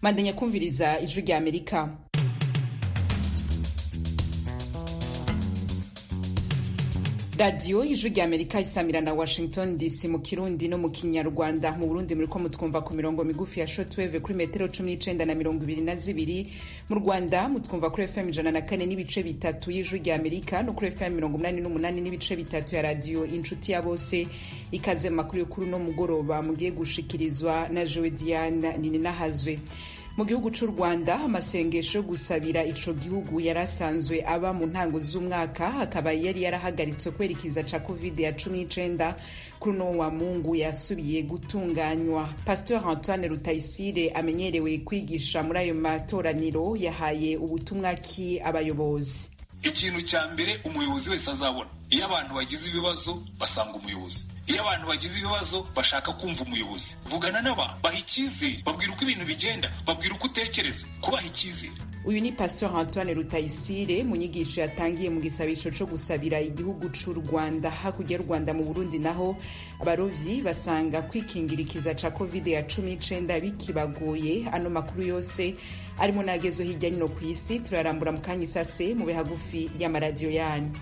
Mandanya kumviriza ijwi rya Amerika. Radio ijwi rya Amerika isamira na Washington DC mu Kirundi no mu Kinyarwanda. Mu Burundi muriko mutwumva ku mirongo migufi ya shortwave kuri metero 19 na 22. Mu Rwanda mutwumva kuri FM 104 n'ibice bitatu y'ijwi rya Amerika no kuri FM 88 n'ibice bitatu ya radio Inshuti ya Bose. Ikaze makuru y'ukuru no mugoroba mugiye gushikirizwa na Jewe Diane Nininahazwe. Mu gihugu c'u Rwanda amasengesho yo gusabira ico gihugu yarasanzwe aba mu ntango z'umwaka akaba yari yarahagaritswe kwerekiza ca COVID-19 kuri no wa Mungu yasubiye gutunganywa. Pasteur Antoine Rutayisire amenyerewe kwigisha muri ayo matoraniro yahaye ubutumwa ki abayobozi. Ikintu cya mbere umuyobozi wese azabona, iyo abantu bagize ibibazo basanga umuyobozi, iyo abantu bagize ibibazo bashaka kumva umuyobozi. Vugana n'abantu, baha icyizere, babwira uko ibintu bigenda, babwira uko utekereza, kubaha icyizere. Uyu ni Pasteur Antoine Rutayisire mu nyigisho yatangiye mu gisabisho cyo gusabira igihugu c'u Rwanda. Hakurya y'u Rwanda mu Burundi naho abarovyi basanga kwikingirikiza ca COVID-19 bikibagoye. Ano makuru yose arimo nagezo hirya no ku isi turarambura mu kanya isase mu bihagufi y'amaradiyo yanyu.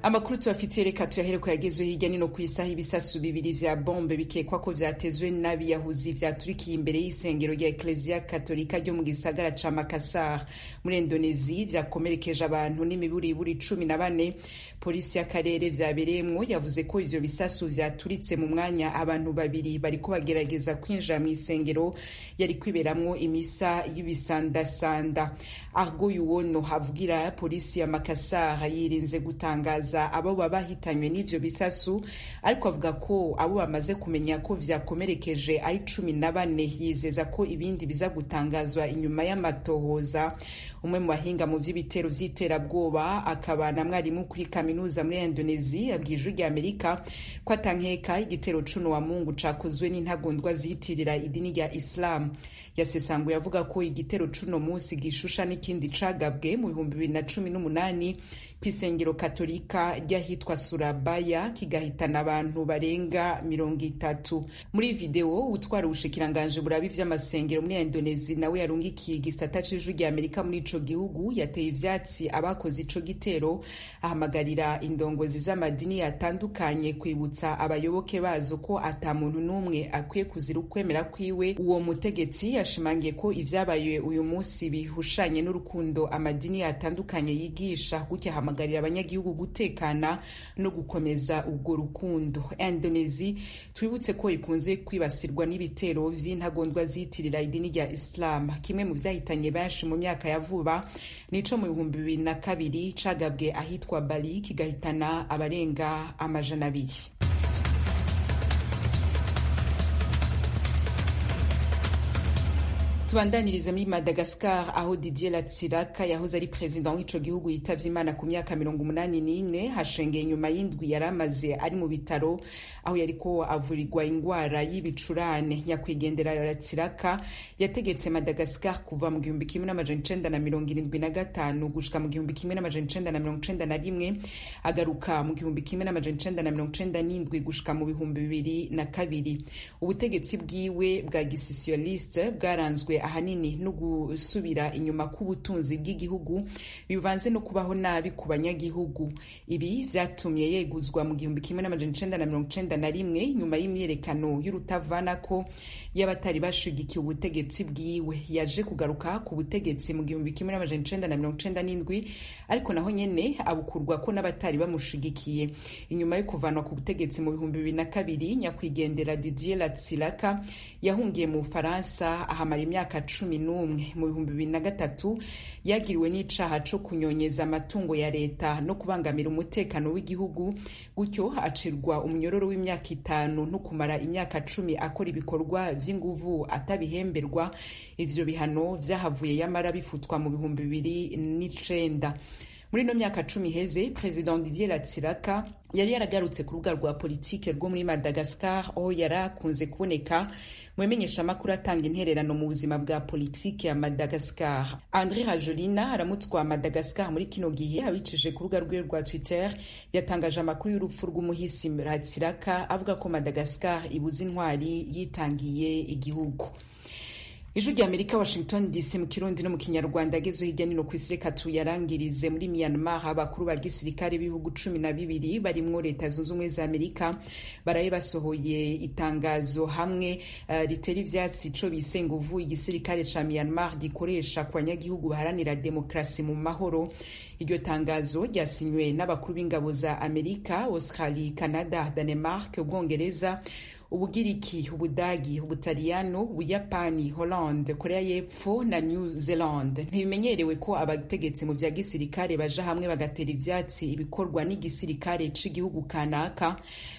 Amakuru tubafitiye reka tuyahere ko yagezwe hirya nino ku isaha. Ibisasu bibiri vya bombe bikekwa ko vyatezwe n'abiyahuzi vyaturikiye imbere y'isengero rya Ecclesia Katolika ryo mu gisagara ca Makassar muri Indonesia, vyakomerekeje abantu n'imiburiburi 14. Polisi y'akarere vyabereyemwo yavuze ko ivyo bisasu vyaturitse mu mwanya abantu babiri bariko bagerageza kwinjira mu isengero yari kwiberamwo imisa y'ibisandasanda. Argo Yuwono havugira polisi ya Makassar yirinze gutangaza abo babahitanywe n'ivyo bisasu, ariko avuga ko abo bamaze kumenya ko vyakomerekeje ari 14. Yizeza ko ibindi biza gutangazwa inyuma y'amatohoza. Umwe mu bahinga mu vy'ibitero vy'iterabwoba akaba na mwarimu kuri kaminuza muri Indonesia yabwiye ijwi rya Amerika ko atankeka igitero cuno wa Mungu cakozwe n'intagondwa ziyitirira idini rya Islam. Yasesanguye avuga ko igitero cuno musi gishusha n'ikindi cagabwe mu 2018 kw'isengero Katolika ryahitwa Surabaya kigahitana abantu barenga 30. Muri video utwara ubushikiranganje burabi vy'amasengero muri Indonesia nawe yarungikiye igisata c'ijwi rya Amerika muri ico gihugu yateye ivyatsi abakoze ico gitero, ahamagarira indongozi z'amadini yatandukanye kwibutsa abayoboke bazo ko ata muntu n'umwe akwiye kuzira ukwemera kwiwe. Uwo mutegetsi yashimangiye ko ivyabaye uyu munsi bihushanye n'urukundo amadini yatandukanye yigisha, gutya ahamagarira abanyagihugu gutekana no gukomeza ubwo rukundo. Indonesia twibutse ko ikunze kwibasirwa n'ibitero vy'intagondwa zitirira idini rya Islam. Kimwe mu vyahitanye benshi mu myaka ya vuba nico mu 2002 cagabwe ahitwa Bali kigahitana abarenga 200. Tubandaniriza muri Madagascar aho Didier Ratsiraka yahoze ari president w'ico gihugu yitavye Imana ku myaka 84. Hashengeye nyuma y'indwi yaramaze ari mu bitaro aho yariko avurirwa ingwara y'ibicurane. Nyakwigendera Ratsiraka yategetse Madagascar kuva mu 1975 gushika mu 1991, agaruka mu 1997 gushika mu 2002. Ubutegetsi bwiwe bwa gisocialiste bwaranzwe ahanini no gusubira inyuma k'ubutunzi bw'igihugu bivanze no kubaho nabi ku banyagihugu. Ibi vyatumye yeguzwa mu 1991 nyuma y'imyerekano y'urutavanako y'abatari bashigikiye ubutegetsi bwiwe. Yaje kugaruka ku butegetsi mu 1997, ariko naho nyene abukurwa ko n'abatari bamushigikiye. Inyuma yo kuvanwa ku butegetsi mu 2002, nyakwigendera Didier Ratsiraka yahungiye mu Faransa ahamara imyaka 11. Mu 2003 yagiriwe n'icaha co kunyonyeza amatungo ya leta no kubangamira umutekano w'igihugu, gutyo acirwa umunyororo w'imyaka 5 no kumara imyaka 10 akora ibikorwa vy'inguvu atabihemberwa. Ivyo bihano vyahavuye yamara bifutwa mu 2009. muri no myaka 10 iheze President Didier Ratsiraka yari yaragarutse ku rubuga rwa politike rwo muri Madagascar aho yarakunze kuboneka mu bimenyeshamakuru atanga intererano mu buzima bwa politike ya Madagascar. André Rajolina aramutswa Madagascar muri kino gihe abicije ku rubuga rwe rwa Twitter yatangaje amakuru y'urupfu rw'umuhisi Ratsiraka avuga ko Madagascar ibuze intwari yitangiye igihugu. Ijwi rya Amerika Washington DC mu Kirundi no mu Kinyarwanda agezwe hirya nino ku isi. Reka tuyarangirize muri Myanmar. Abakuru ba gisirikare b'ibihugu 12 barimwo Leta Zunze Ubumwe za Amerika baraye basohoye itangazo hamwe ritera ivyatsi co bise nguvu igisirikare ca Myanmar gikoresha ku banyagihugu baharanira demokrasi mu mahoro. Iryo tangazo ryasinywe n'abakuru b'ingabo za Amerika, Australia, Canada, Denmark, Ubwongereza, Ubugiriki, Ubudagi, Ubutaliyano, Ubuyapani, Hollande, Korea y'Epfo na New Zealand. Ntibimenyerewe ko abategetsi mu vya gisirikare baja hamwe bagatera ivyatsi ibikorwa n'igisirikare c'igihugu kanaka.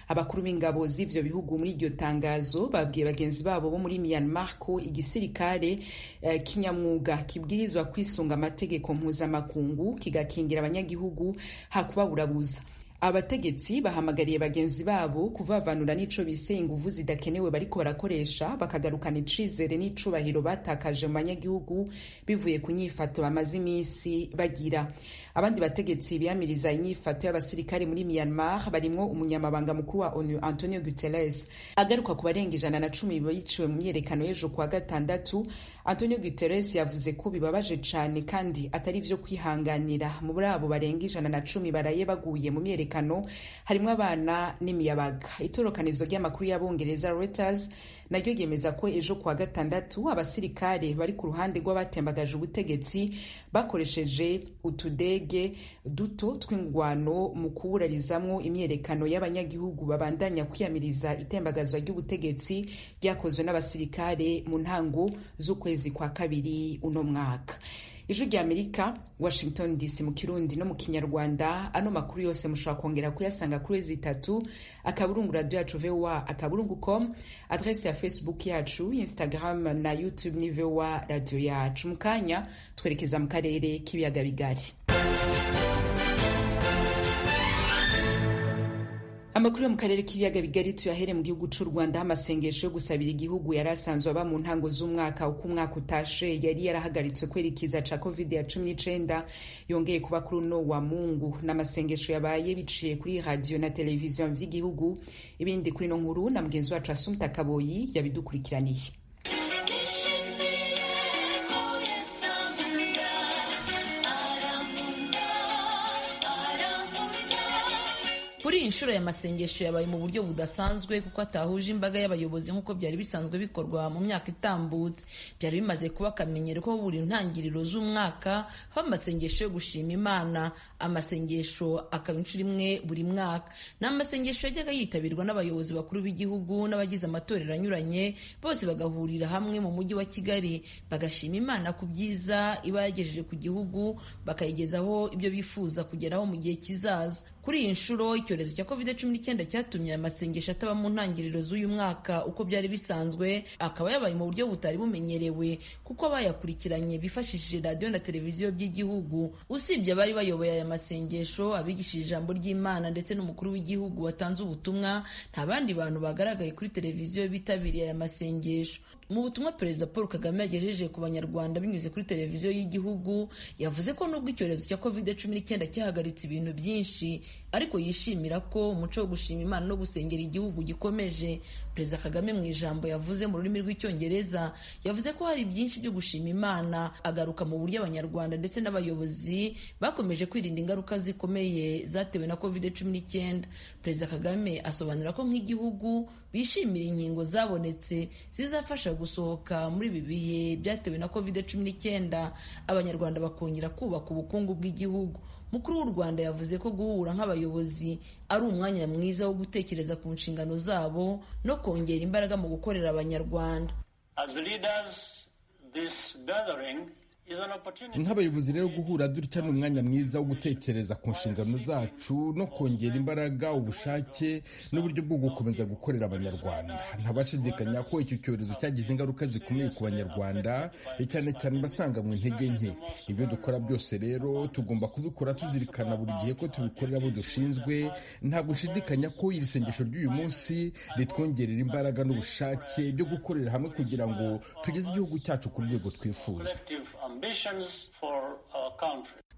Abakuru b'ingabo z'ivyo bihugu muri iryo tangazo babwiye bagenzi babo bo muri Myanmar ko igisirikare kinyamwuga kibwirizwa kwisunga amategeko mpuzamakungu kigakingira abanyagihugu hakubaburabuza. Abategetsi bahamagariye bagenzi babo kuvavanura n'ico bise inguvu zidakenewe bariko barakoresha bakagarukana icizere n'icubahiro batakaje mu banyagihugu bivuye ku nyifato bamaze imisi bagira. Abandi bategetsi biyamiriza inyifato y'abasirikare muri Myanmar barimwo umunyamabanga mukuru wa ONU Antonio Guterres. Agaruka ku barenga 110 biciwe mu myerekano y'ejo kuwa gatandatu, Antonio Guterres yavuze ko bibabaje cane kandi atari vyo kwihanganira. Mu burabo barenga 110 baraye baguye mu myerekano harimwo abana n'imiyabaga. Itorokanizo ry'amakuru y'Abongereza Reuters naryo ryemeza ko ejo kuwa gatandatu abasirikare bari ku ruhande rw'abatembagaje ubutegetsi bakoresheje utudege duto tw'ingwano mu kuburarizamwo imyerekano y'abanyagihugu babandanya kwiyamiriza itembagazwa ry'ubutegetsi ryakozwe n'abasirikare mu ntango z'ukwezi kwa kabiri uno mwaka. Ijwi rya Amerika Washington DC mu Kirundi no mu Kinyarwanda. Ano makuru yose mushobora kongera kuyasanga kuri zitatu akaburungu radio yacu VOA akaburungu.com, adresse ya Facebook yacu, Instagram na YouTube ni VOA radio yacu. Mukanya twerekeza mu karere k'ibiyaga bigari. Amakuru yo mu karere k'ibiyaga bigari tuyahere mu gihugu c'u Rwanda. Amasengesho yo gusabira igihugu yarasanzwe aba mu ntango z'umwaka uko umwaka utashe yari yarahagaritswe kwerikiza ca COVID-19 yongeye kuba kuri no wa Mungu. N'amasengesho yabaye biciye kuri radio na televiziyo vy'igihugu. Ibindi kuri no nkuru na mugenzi wacu Assumpta Kaboyi yabidukurikiraniye. Kuri inshuro ya masengesho yabaye mu buryo budasanzwe kuko atahuje imbaga y'abayobozi nk'uko byari bisanzwe bikorwa mu myaka itambutse. Byari bimaze kuba akamenyero ko buri ntangiriro z'umwaka haba amasengesho yo gushima Imana. Amasengesho akaba inshuro imwe buri mwaka. N'amasengesho yajyaga yitabirwa n'abayobozi bakuru b'igihugu n'abagize amatorero anyuranye, bose bagahurira hamwe mu mujyi wa Kigali bagashima Imana ku byiza iba yagejeje ku gihugu, bakayigezaho ibyo bifuza kugeraho mu gihe kizaza. Kuri iyi nshuro icyorezo cya COVID-19 cyatumye amasengesho ataba mu ntangiriro z'uyu mwaka uko byari bisanzwe, akaba yabaye mu buryo butari bumenyerewe kuko abayakurikiranye bifashishije radio na televiziyo by'igihugu. Usibye abari bayoboye aya masengesho, abigishije ijambo ry'Imana ndetse n'umukuru w'igihugu watanze ubutumwa, nta bandi bantu bagaragaye kuri televiziyo bitabiriye aya masengesho. Mu butumwa Perezida Paul Kagame yagejeje ku banyarwanda binyuze kuri televiziyo y'igihugu, yavuze ko nubwo icyorezo cya COVID-19 cyahagaritse ibintu byinshi, ariko yishimira ko umuco wo gushima Imana no gusengera igihugu gikomeje. Perezida Kagame mu ijambo yavuze mu rurimi rw'icyongereza yavuze ko hari byinshi byo gushima Imana, agaruka mu buryo abanyarwanda ndetse n'abayobozi bakomeje kwirinda ingaruka zikomeye zatewe na COVID-19. Perezida Kagame asobanura ko nk'igihugu bishimira inkingo zabonetse zizafasha gusohoka muri ibi bihe byatewe na COVID-19, abanyarwanda bakongera kubaka ubukungu bw'igihugu. Mukuru w'u Rwanda yavuze ko guhura nk'abayobozi ari umwanya mwiza wo gutekereza ku nshingano zabo no kongera imbaraga mu gukorera abanyarwanda. As leaders, this gathering nk'abayobozi rero guhura dutya ni umwanya mwiza wo gutekereza ku nshingano zacu no kongera imbaraga, ubushake n'uburyo bwo gukomeza gukorera abanyarwanda. Ntabashidikanya ko iki cyorezo cyagize ingaruka zikomeye ku banyarwanda, cyane cyane basanga mu intege nke. Ibyo dukora byose rero tugomba kubikora tuzirikana buri gihe ko tubikorera abo dushinzwe. Nta gushidikanya ko iri sengesho ry'uyu munsi ritwongerera imbaraga n'ubushake byo gukorera hamwe kugira ngo tugeze igihugu cyacu ku rwego twifuza.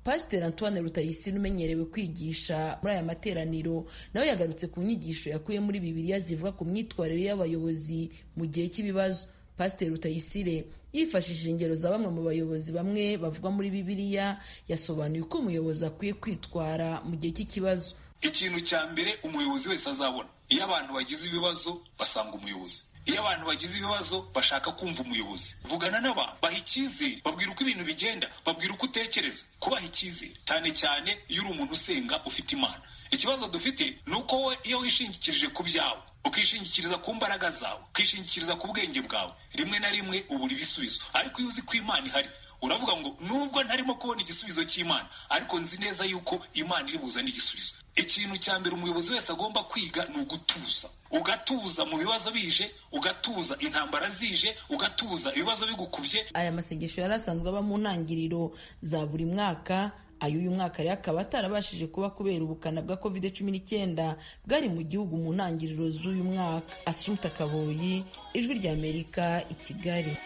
Pasiteri Antoine Rutayisire umenyerewe kwigisha muri aya materaniro nawe yagarutse ku nyigisho yakuye muri Bibiliya zivuga ku myitwarire y'abayobozi mu gihe cy'ibibazo. Pasiteri Rutayisire yifashishije ingero za bamwe mu bayobozi bamwe bavugwa muri Bibiliya, yasobanuye uko umuyobozi akwiye kwitwara mu gihe cy'ikibazo. Ikintu cya mbere umuyobozi wese azabona, iyo abantu bagize ibibazo basanga umuyobozi. Iyo abantu bagize ibibazo bashaka kumva umuyobozi. Vugana n'abantu, baha icyizere, babwira uko ibintu bigenda, babwira uko utekereza. Kubaha icyizere, cyane cyane iyo uri umuntu usenga ufite Imana. Ikibazo dufite ni uko wowe iyo wishingikirije ku byawe, ukishingikiriza ku mbaraga zawe, ukishingikiriza ku bwenge bwawe, rimwe na rimwe ubura ibisubizo. Ariko iyo uzi ko Imana ihari, uravuga ngo nubwo ntarimo kubona igisubizo cy'Imana, ariko nzi neza yuko Imana iri buzane igisubizo. Ikintu cya mbere umuyobozi wese agomba kwiga ni ugutuza. Ugatuza mu bibazo bije, ugatuza intambara zije, ugatuza ibibazo bigukubye. Aya masengesho yari asanzwe aba mu ntangiriro za buri mwaka. Ay'uyu mwaka rero akaba atarabashije kuba kubera ubukana bwa COVID-19 bwari mu gihugu mu ntangiriro z'uyu mwaka. Assumpta Kaboyi, Ijwi ry'Amerika, i Kigali.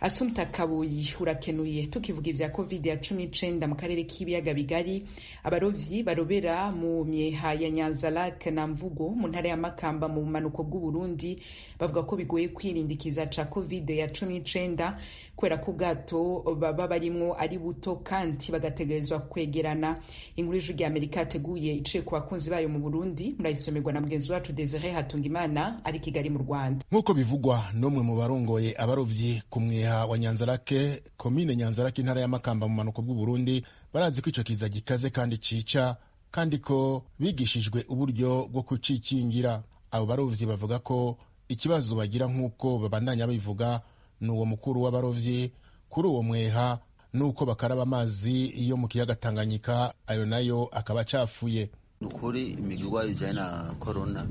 Assumpta Kaboyi, urakenuye. Tukivuga ivya COVID-19 mu karere k'ibiyaga bigari, abarovyi barobera mu myeha ya Nyanza-Lac na Mvugo mu ntara ya Makamba mu bumanuko bw'u Burundi bavuga ko bigoye kwirindikiza ca COVID-19 kubera ko ubwato baba barimwo ari buto kandi bagategerezwa kwegerana. Inkuru y'Ijwi ry'Amerika yateguye iciye ku bakunzi bayo mu Burundi, murayisomerwa na mugenzi wacu Desire Hatungimana ari Kigali mu Rwanda. Nk'uko bivugwa n'umwe mu barongoye abarovyi ku mweha wa Nyanza-Lac, komine Nyanza-Lac, intara ya Makamba mu manuko bw'u Burundi, barazi ko ico kiza gikaze kandi cica, kandi ko bigishijwe uburyo bwo kucikingira. Abo barovyi bavuga ko ikibazo bagira nk'uko babandanya bivuga n'uwo mukuru w'abarovyi kuri uwo mweha nuko bakaraba amazi yo mu kiyaga Tanganyika, ayo nayo akaba acafuye. Nukuri imigirwa ijanye na corona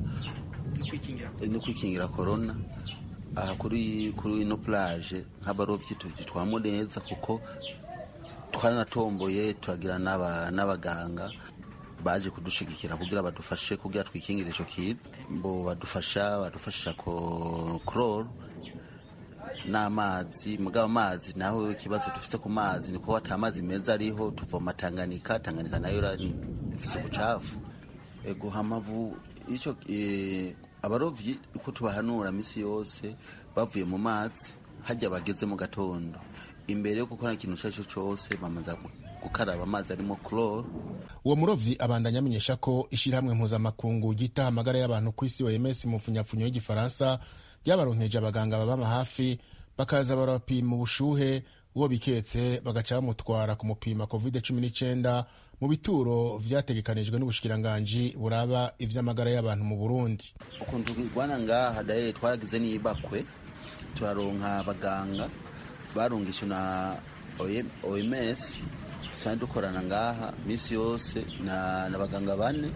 no kwikingira corona aha kuri ino plage nk'abarovyi twitwamo neza kuko twaranatomboye turagira n'abaganga baje kudushigikira kugira badufashe kugira twikingire ico kiza. Mbo badufasha ko chloro n'amazi. Mugabo amazi naho ikibazo dufise ku mazi niko atamazi meza ariho, tuvoma Tanganyika nayo ifise ubucafu. Ego hamavu ico abarovyi uko tubahanura misi yose bavuye mu mazi hajya bageze mu gatondo, imbere yo gukora ikintu cyaco cyose bamaza gukaraba amazi arimo chloro. Uwo murovyi abandanya amenyesha ko ishirahamwe mpuzamakungu gita amagara y'abantu ku isi OMS mu mfunyafunyo y'igifaransa ryabaronkeje abaganga baba hafi bakaza barapima ubushuhe, uwo biketse bagaca bamutwara kumupima COVID-19 mu bituro vyategekanijwe n'ubushikiranganji buraba ivy'amagara y'abantu mu Burundi. Ukuntu tugwana ngaha daye twaragize n'ibakwe, turaronka abaganga barungishwe na OMS, sandi dukorana ngaha misi yose na baganga bane,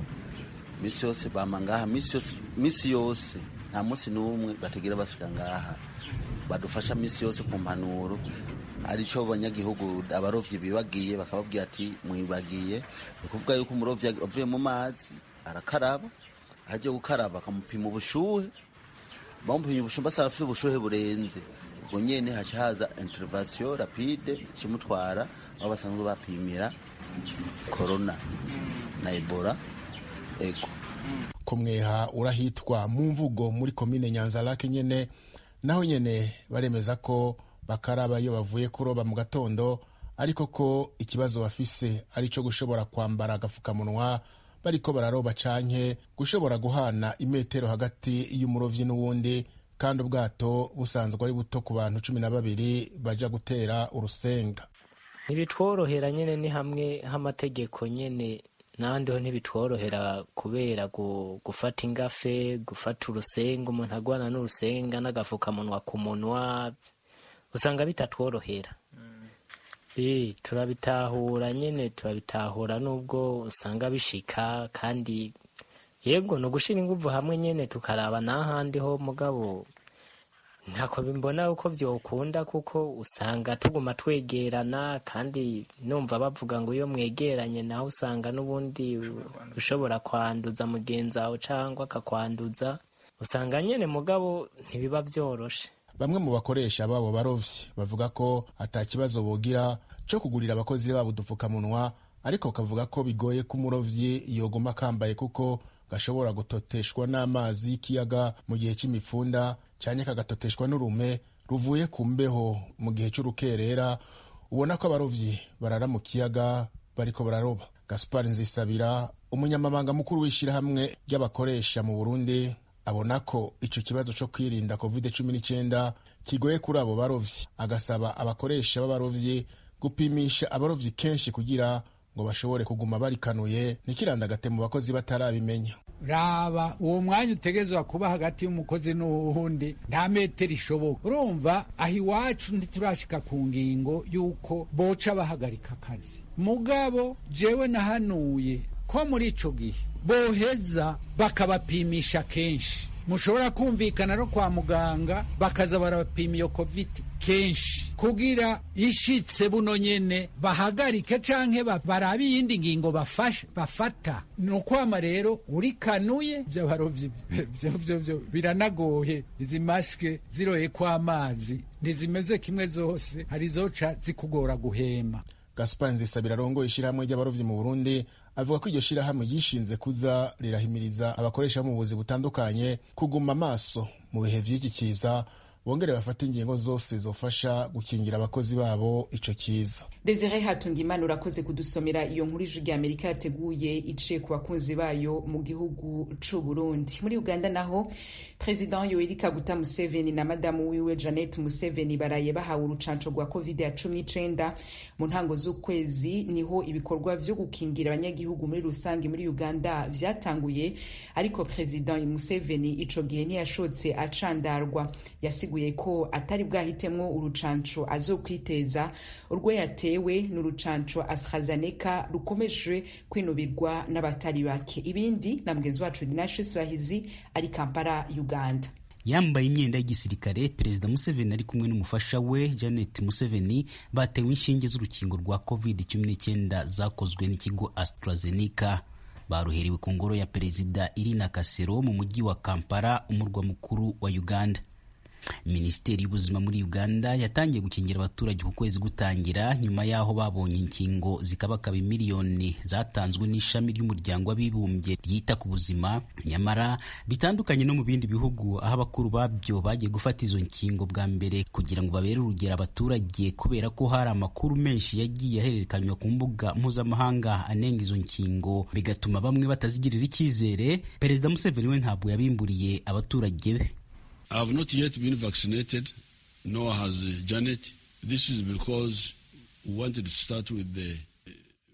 misi yose bama ngaha, misi yose nta musi n'umwe bategera basuka ngaha, badufasha misi yose ku mpanuro. Arico abanyagihugu abarovyi bibagiye bakababwira ati mwibagiye, ukuvuga yuko umurovyi avuye mu mazi arakaraba, aje gukaraba akamupima ubushuhe, bamupima ubushuhe basa afite ubushuhe burenze, ubwo nyene haca haza intervention rapide kimutwara aho basanzwe bapimira corona na Ebola. Ego kumweha urahitwa mu Mvugo muri komine Nyanza-Lac nyene, naho nyene baremeza ko bakaraba iyo bavuye kuroba mu gatondo, ariko ko ikibazo bafise ari cyo gushobora kwambara agafukamunwa bariko bararoba canke gushobora guhana imetero hagati y'umurovyi n'uwundi, kandi ubwato busanzwe ari buto ku bantu 12 baja gutera urusenga. Ntibitworohera nyene ni hamwe h'amategeko nyene, nandi ho ntibitworohera kubera gufata ingafe, gufata urusenga, umuntu agwana n'urusenga n'agafukamunwa ku munwa, usanga bitatworohera. Turabitahura nyene, turabitahura nubwo usanga bishika, kandi yego no gushira inguvu hamwe nyene tukaraba n'ahandi ho, mugabo ntako bimbona uko vyokunda, kuko usanga tuguma twegerana, kandi numva bavuga ngo iyo mwegeranye naho usanga n'ubundi ushobora kwanduza mugenzi wawe cyangwa akakwanduza, usanga nyene mugabo ntibiba vyoroshe. Bamwe mu bakoresha babo barovyi bavuga ko ata kibazo bogira cyo kugurira abakozi babo udupfukamunwa, ariko kavuga ko bigoye ko umurovyi yoguma kambaye kuko gashobora gutoteshwa n'amazi y'ikiyaga mu gihe c'imifunda, cyane kagatoteshwa n'urume ruvuye ku mbeho mu gihe c'urukerera. Ubona ko abarovyi barara mu kiyaga bariko bararoba. Gaspar Nzisabira, umunyamabanga mukuru w'ishirahamwe ry'abakoresha mu Burundi, abona ko ico kibazo co kwirinda COVID-19 kigoye kuri abo barovyi, agasaba abakoresha b'abarovyi gupimisha abarovyi kenshi kugira ngo bashobore kuguma barikanuye nikirandagate mu bakozi batarabimenya. Raba uwo mwanya utegezwa kuba hagati y'umukozi n'uwundi nta metero ishoboka. Urumva aho iwacu ntiturashika ku ngingo y'uko boca bahagarika akazi, mugabo jewe nahanuye ko muri ico gihe boheza bakabapimisha kenshi. Mushobora kumvikana no kwa muganga bakaza barabapima iyo covid kenshi kugira ishitse buno nyene bahagarike canke barabe iyindi ngingo bafata. Nukwama rero urikanuye vy'abarovyi vyo biranagoye. Izi maske ziroye kwa amazi ntizimeze kimwe zose, hari zoca zikugora guhema. Gaspar Nzisabira arongoye ishirahamwe ry'abarovyi mu Burundi avuga ko iryo shirahamwe yishinze kuza rirahimiriza abakoresha mu buzi butandukanye kuguma amaso mu bihe vy'iki kiza, bongere bafata ingingo zose zofasha gukingira abakozi babo ico kiza. Desire Hatungimana urakoze kudusomera iyo nkuru ijwi rya Amerika yateguye iciye ku bakunzi bayo mu gihugu c'u Burundi. Muri Uganda naho President Yoweri Kaguta Museveni na madamu wiwe Janet Museveni baraye bahawe urucanco rwa COVID-19 mu ntango z'ukwezi. Niho ibikorwa vyo gukingira abanyagihugu muri rusange muri Uganda vyatanguye, ariko President Museveni ico gihe ntiyashotse acandarwa. Yasiguye ko atari bwahitemwo urucanco azokwiteza, urwo yatewe n'urucanco AstraZeneca rukomeje kwinubirwa n'abatari bake. Ibindi na mugenzi wacu Dinashe Swahizi ari Kampala, Uganda. Yambaye imyenda y'igisirikare, Perezida Museveni ari kumwe n'umufasha we Janet Museveni batewe inshinge z'urukingo rwa COVID-19 zakozwe n'ikigo AstraZeneca. Baruherewe ku ngoro ya Perezida iri Nakasero mu mujyi wa Kampala, umurwa mukuru wa Uganda. Minisiteri y'ubuzima muri Uganda yatangiye gukingira abaturage ku kwezi gutangira, nyuma yaho babonye inkingo zikabakaba miliyoni zatanzwe n'ishami ry'umuryango w'abibumbye ryita ku buzima. Nyamara bitandukanye no mu bindi bihugu aho abakuru babyo bagiye gufata izo nkingo bwa mbere kugira ngo babere urugero abaturage, kubera ko hari amakuru menshi yagiye ahererekanywa ku mbuga mpuzamahanga anenga izo nkingo, bigatuma bamwe batazigirira icyizere. Perezida Museveni we ntabwo yabimburiye abaturage be. I have not yet been vaccinated, nor has Janet. This is because we wanted to start with the...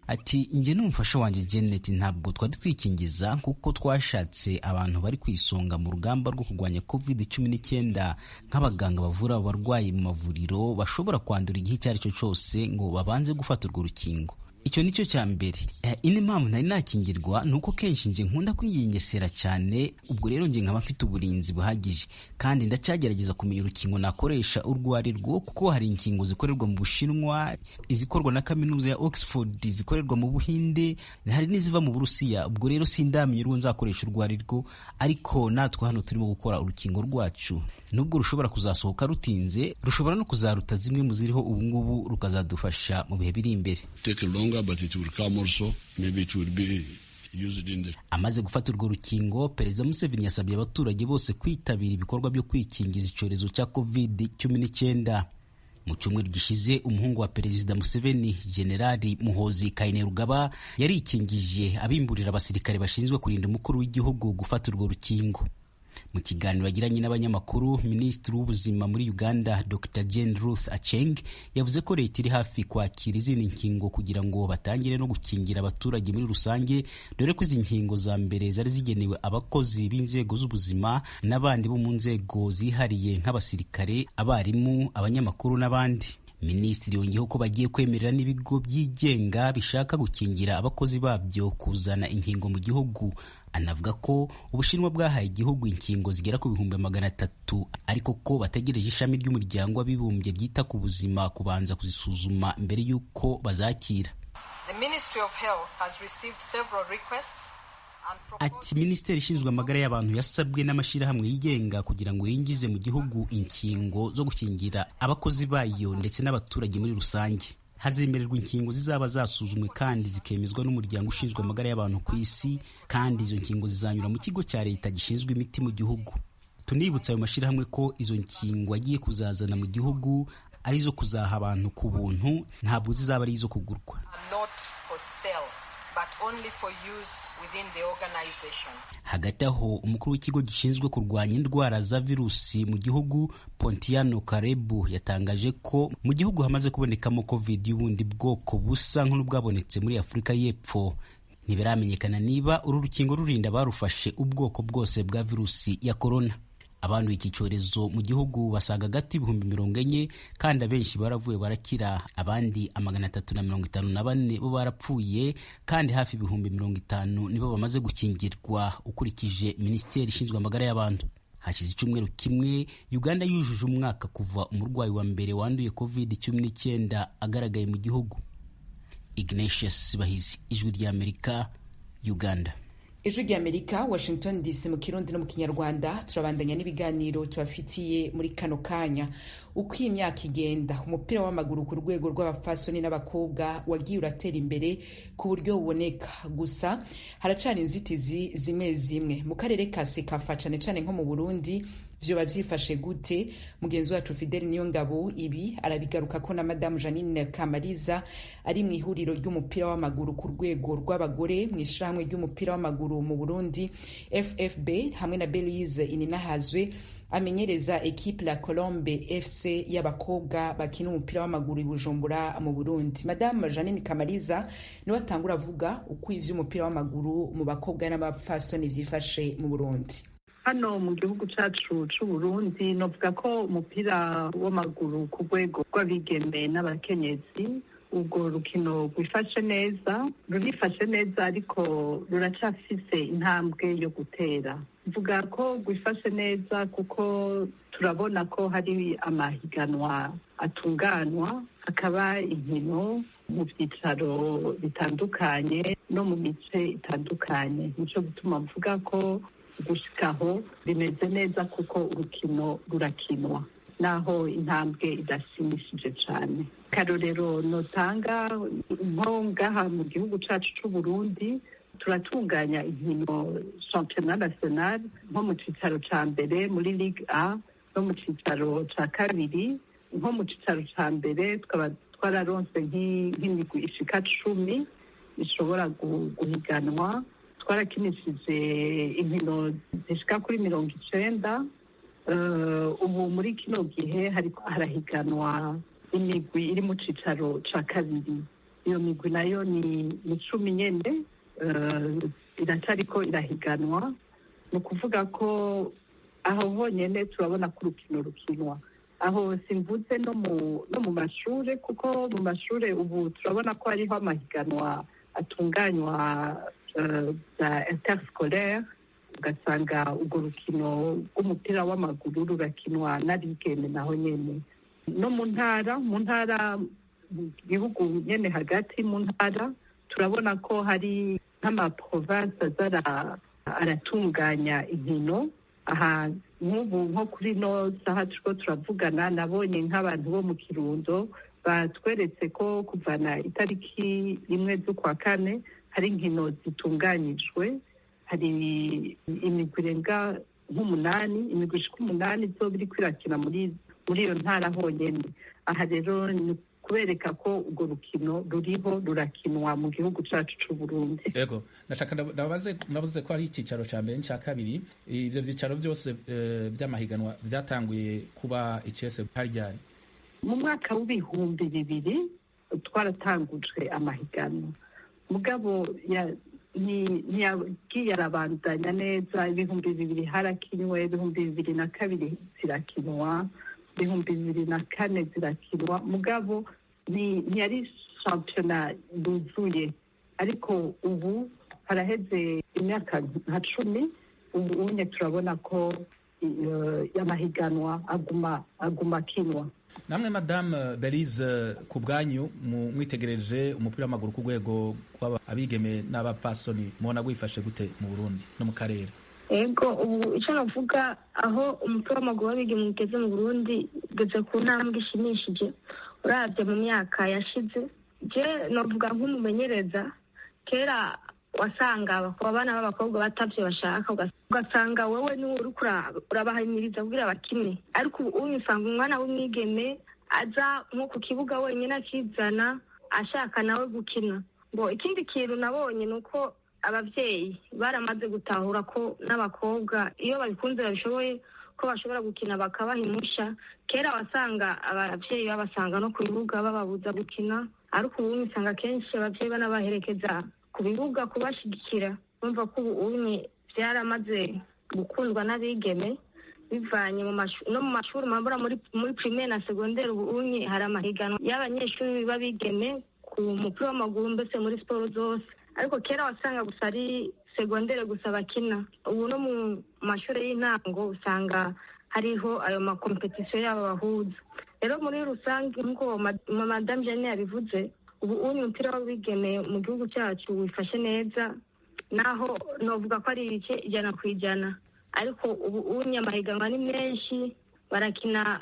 Ati njye n'umufasha wanjye Janet ntabwo twari twikingiza kuko twashatse abantu bari kwisonga mu rugamba rwo kurwanya COVID-19 nk'abaganga bavura abarwayi mu mavuriro bashobora kwandura igihe icyo ari cyo cyose ngo babanze gufata urwo rukingo. Icyo nicyo cya mbere. Indi mpamvu nari nakingirwa nuko kenshi nje nkunda kwiyengesera cyane, ubwo rero nje nkaba mfite uburinzi buhagije, kandi ndacyagerageza kumenya urukingo nakoresha urwo ari rwo, kuko hari inkingo zikorerwa mu Bushinwa, izikorwa na kaminuza ya Oxford, zikorerwa mu Buhinde, hari n'iziva mu Burusiya. Ubwo rero sindamenya urwo nzakoresha urwo ari rwo, ariko natwe hano turimo gukora urukingo rwacu. Nubwo rushobora kuzasohoka rutinze, rushobora no kuzaruta zimwe mu ziriho ubu ngubu, rukazadufasha mu bihe biri imbere. But it will come also, maybe it will be used in the... Amaze gufata urwo rukingo, Perezida Museveni yasabye abaturage bose kwitabira ibikorwa byo kwikingiza icyorezo cya COVID-19. Mu cyumweru gishize umuhungu wa Perezida Museveni, Generali Muhoozi Kainerugaba, yarikingije abimburira abasirikare bashinzwe kurinda umukuru w'igihugu gufata urwo rukingo. Mu kiganiro yagiranye n'abanyamakuru, minisitiri w'ubuzima muri Uganda Dr Jane Ruth Aceng yavuze ko leta iri hafi kwakira izindi nkingo kugira ngo batangire no gukingira abaturage muri rusange, dore ko izi nkingo za mbere zari zigenewe abakozi b'inzego z'ubuzima n'abandi bo mu nzego zihariye nk'abasirikare, abarimu, abanyamakuru n'abandi. Minisitiri yongeyeho ko bagiye kwemerera n'ibigo byigenga bishaka gukingira abakozi babyo kuzana inkingo mu gihugu. Anavuga ko Ubushinwa bwahaye igihugu inkingo zigera ku 300,000 ariko ko bategereje ishami ry'umuryango w'abibumbye ryita ku buzima kubanza kuzisuzuma mbere y'uko bazakira. The Ministry of Health has received several requests. Ati Minisiteri ishinzwe amagara y'abantu yasabwe n'amashyirahamwe yigenga kugira ngo yinjize mu gihugu inkingo zo gukingira abakozi bayo ndetse n'abaturage muri rusange. Hazemererwa inkingo zizaba zasuzumwe kandi zikemezwa n'umuryango ushinzwe amagara y'abantu ku isi, kandi izo nkingo zizanyura mu kigo cya leta gishinzwe imiti mu gihugu. Tunibutsa ayo mashyirahamwe ko izo nkingo agiye kuzazana mu gihugu ari izo kuzaha abantu ku buntu, ntabwo zizaba ari izo kugurwa. Hagati aho, umukuru w'ikigo gishinzwe kurwanya indwara za virusi mu gihugu Pontiano Karebu yatangaje ko mu gihugu hamaze kubonekamo COVID y'ubundi bwoko busa nk'ubwabonetse muri Afurika y'Epfo. Ntibiramenyekana niba uru rukingo rurinda barufashe ubwoko bwose bwa virusi ya corona. Abanduye iki cyorezo mu gihugu basaga gati 40,000 kandi abenshi baravuye barakira, abandi 354 bo barapfuye kandi hafi 50,000 nibo bamaze gukingirwa, ukurikije Minisiteri ishinzwe amagara y'abantu. Hashize icyumweru kimwe Uganda yujuje umwaka kuva umurwayi wa mbere wanduye COVID-19 agaragaye mu gihugu. Ignatius Bahizi, Ijwi ry'Amerika, Uganda. Ijwi ry'Amerika, Washington DC, mu Kirundi no mu Kinyarwanda. Turabandanya n'ibiganiro tubafitiye muri kano kanya. Uko imyaka igenda, umupira w'amaguru ku rwego rw'abafasoni n'abakobwa wagiye uratera imbere ku buryo buboneka, gusa haracana inzitizi zimwe zimwe. Mu karere ka Sekafa cane cane nko mu Burundi, vyoba vyifashe gute? Mugenzi wacu Fidel Niyongabo ibi arabigaruka ko na Madame Janine Kamariza ari mu ihuriro ry'umupira w'amaguru ku rwego rw'abagore mu ishyirahamwe ry'umupira w'amaguru mu Burundi FFB, hamwe na Belize Ininahazwe amenyereza equipe la Colombe FC y'abakobwa bakina umupira w'amaguru i Bujumbura mu Burundi. Madame Janine Kamariza niwe atangura avuga uko ivy'umupira w'amaguru mu bakobwa n'abafasoni vyifashe mu Burundi. Hano mu gihugu cacu c'u Burundi novuga ko umupira w'amaguru ku rwego rw'abigeme n'abakenyezi ubwo rukino rwifashe neza, rurifashe neza ariko ruracafise intambwe yo gutera. Mvuga ko rwifashe neza kuko turabona ko hari amahiganwa atunganwa, hakaba inkino mu byicaro bitandukanye no mu mice itandukanye. Nico gutuma mvuga ko gushikaho bimeze neza kuko urukino rurakinwa naho intambwe idashimishije cyane. Karorero notanga nko ngaha mu gihugu cacu c'u Burundi turatunganya inkino championnat national nko mu cicaro ca mbere muri Ligue A no mu cicaro ca kabiri. Nko mu cicaro ca mbere tukaba twararonse nk'imigwi ishika 10 ishobora guhiganwa. Twarakinishije inkino zishika kuri 90. Ubu muri kino gihe harahiganwa imigwi iri mu cicaro ca kabiri. Iyo migwi nayo ni 10 nyene, iracariko irahiganwa. Ni ukuvuga ko aho honyene turabona ko urukino rukinwa. Aho simvuze no mu mashure, kuko mu mashure ubu turabona ko hariho amahiganwa atunganywa za interscolaire, ugasanga urwo rukino rw'umupira w'amaguru rurakinwa n'abigeme naho nyene. No mu ntara mu gihugu nyene hagati mu ntara turabona ko hari nk'amaprovince azara aratunganya inkino. Aha nk'ubu nko kuri no saha turiko turavugana nabonye nk'abantu bo mu Kirundo batweretse ko kuvana itariki 1 z'ukwa kane hari inkino zitunganyijwe. Hari imigwi irenga imigwi ishika 8 izoba iriko irakina muri iyo ntara honyene. Aha rero ni kubereka ko urwo rukino ruriho rurakinwa mu gihugu cyacu cy'u Burundi. Yego, nashaka navuze ko ari icyicaro cya mbere n'icya kabiri. Ibyo byicaro byose by'amahiganwa byatanguye kuba icese ryari? Mu mwaka w'ibihumbi 2000 twaratangujwe amahiganwa, mugabo ntiyagiye arabandanya neza. 2000 harakinwe, 2002 zirakinwa, 2004 zirakinwa, mugabo ntiyari shampiyona yuzuye. Ariko ubu haraheze imyaka nka 10, ubu unye turabona ko amahiganwa aguma akinwa. Namwe Madame Belize, ku bwanyu mwitegereje umupira w'amaguru ku rwego rw'abigeme n'abapfasoni, mubona gwifashe gute mu Burundi no mu karere? Ego, ubu icyo navuga, aho umupira w'amaguru w'abigeme ugeze mu Burundi ugeze ku ntambwe ishimishije uravye mu myaka yashize. Je novuga nk'umumenyereza, kera wasanga abana b'abakobwa batavye bashaka, ugasanga wewe niwe uriko urabahimiriza kugira bakine, ariko ubu usanga umwana w'umwigeme aza nko ku kibuga wenyine akizana ashaka nawe gukina. Ngo ikindi kintu nabonye nuko abavyeyi baramaze gutahura ko n'abakobwa iyo babikunze babishoboye ko bashobora gukina bakabahimusha. Kera wasanga abavyeyi babasanga no ku bibuga bababuza gukina, ariko ubu usanga kenshi abavyeyi banabaherekeza ku bibuga kubashigikira. Bumva ko ubu byaramaze gukundwa n'abigeme bivanye no mu mashuri mabura muri primaire na secondaire. Ubu hari amahiganwa y'abanyeshuri b'abigeme ku mupira w'amaguru, mbese muri siporo zose. Ariko kera wasanga gusa ari secondaire gusa bakina. Ubu no mu mashuri y'intango usanga hariho ayo makompetisiyo yabo bahuza. Rero muri rusange nk'uko Madame Jeanne yabivuze, ubu umupira w'abigeme mu gihugu cyacu wifashe neza, naho novuga ko ari ibice 100%. Ariko ubu amahiganwa ni menshi, barakina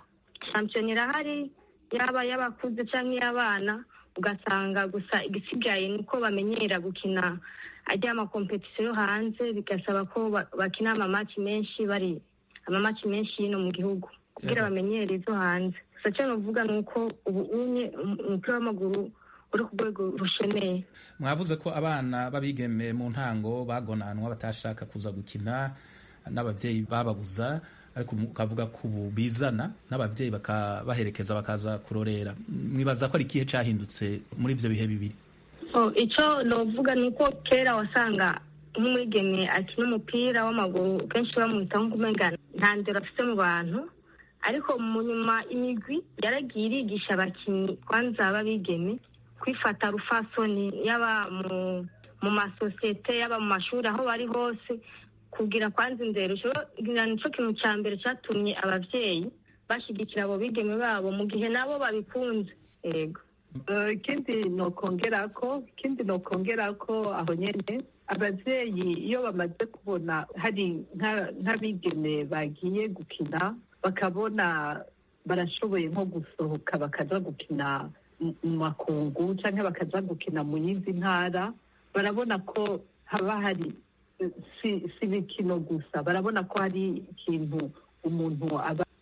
shampiyona irahari, yaba y'abakuze cyangwa iy'abana. Ugasanga gusa igisigaye nuko bamenyera gukina ajya amakompetisiyo yo hanze, bigasaba ko bakina amamaci menshi no mu gihugu kugira bamenyere izo hanze. Icyo novuga nuko ubu umupira w'amaguru uri ku rwego rushemeye. Mwavuze ko abana babigeme mu ntango bagonanwa batashaka kuza gukina n'abavyeyi bababuza, ariko mukavuga ko ubu bizana n'abavyeyi bakabaherekeza bakaza kurorera. Mwibaza ko ari ikihe cahindutse muri ivyo bihe bibiri? Icyo novuga nuko kera wasanga nk'umwigeme akina umupira w'amaguru kenshi bamwitaho nk'umengana nta ndero afite mu bantu, ariko mu nyuma imigwi yaragiye irigisha abakinyi kwanza b'abigeme kwifata rufasoni, yaba mu masosiyete, yaba mu mashuri, aho bari hose, kugira kwanza indero. Nico kintu cya mbere cyatumye abavyeyi bashigikira abo bigeme babo mu gihe nabo babikunze. Yego, ikindi nokongera ko aho nyene abavyeyi iyo bamaze kubona hari nk'abigeme bagiye gukina, bakabona barashoboye nko gusohoka bakaza gukina mu makungu cyangwa bakaza gukina mu yindi ntara, barabona ko haba hari si imikino gusa, barabona ko hari ikintu umuntu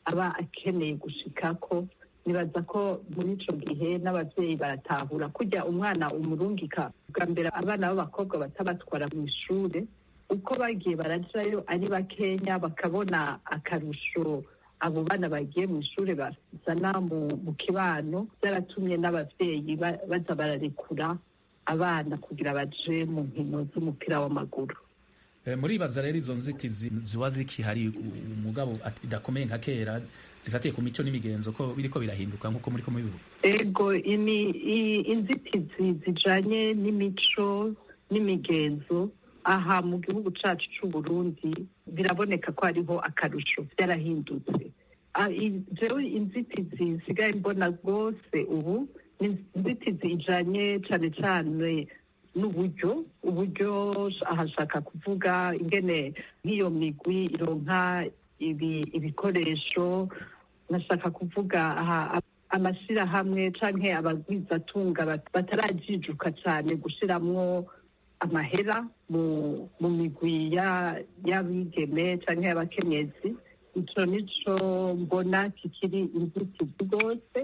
aba akeneye gushikako. Nibaza ko muri ico gihe n'abavyeyi baratahura kujya umwana umurungika bwa mbere. Abana b'abakobwa batabatwara mu ishure, uko bagiye barajayo ari bakenya, bakabona akarusho abo bana bagiye mu ishure bazana mu kibano, byaratumye n'abavyeyi baza bararekura abana kugira baje mu nkino z'umupira w'amaguru. Muribaza rero izo nzitizi ziba zikihari umugabo bidakomeye nka kera, zifatiye ku mico n'imigenzo ko biriko birahinduka nk'uko muri ko mubivuga? Ego, inzitizi zijanye n'imico n'imigenzo aha mu gihugu cacu c'u Burundi biraboneka ko hariho akarusho, byarahindutse. Inzitizi zisigaye mbona rwose ubu ni inzitizi ijanye cane cane n'uburyo ahashaka kuvuga ingene nk'iyo migwi ironka ibikoresho. Nashaka kuvuga amashirahamwe canke abagwizatunga batarajijuka cane gushiramwo amahera mu migwi y'abigeme canke y'abakenyezi. Ico nico mbona kikiri inzitizi rwose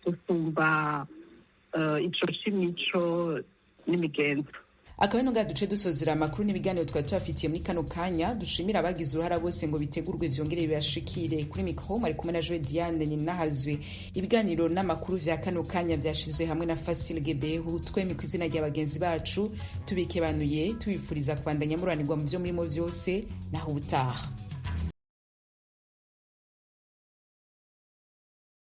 gusumba ico c'imico n'imigenzo. akaba ino ngaha duce dusozera amakuru n'ibiganiro twari tubafitiye muri kano kanya. Dushimira abagize uruhara bose ngo bitegurwe vyongere bibashikire. Kuri mikro mari kumwe na Joe Diane Ninahazwe. Ibiganiro n'amakuru vya kano kanya vyashizwe hamwe na Fasil Gebehu. Twemye ku izina rya bagenzi bacu tubikebanuye tubifuriza kubandanya muranirwa mu vyo murimo vyose naho ubutaha.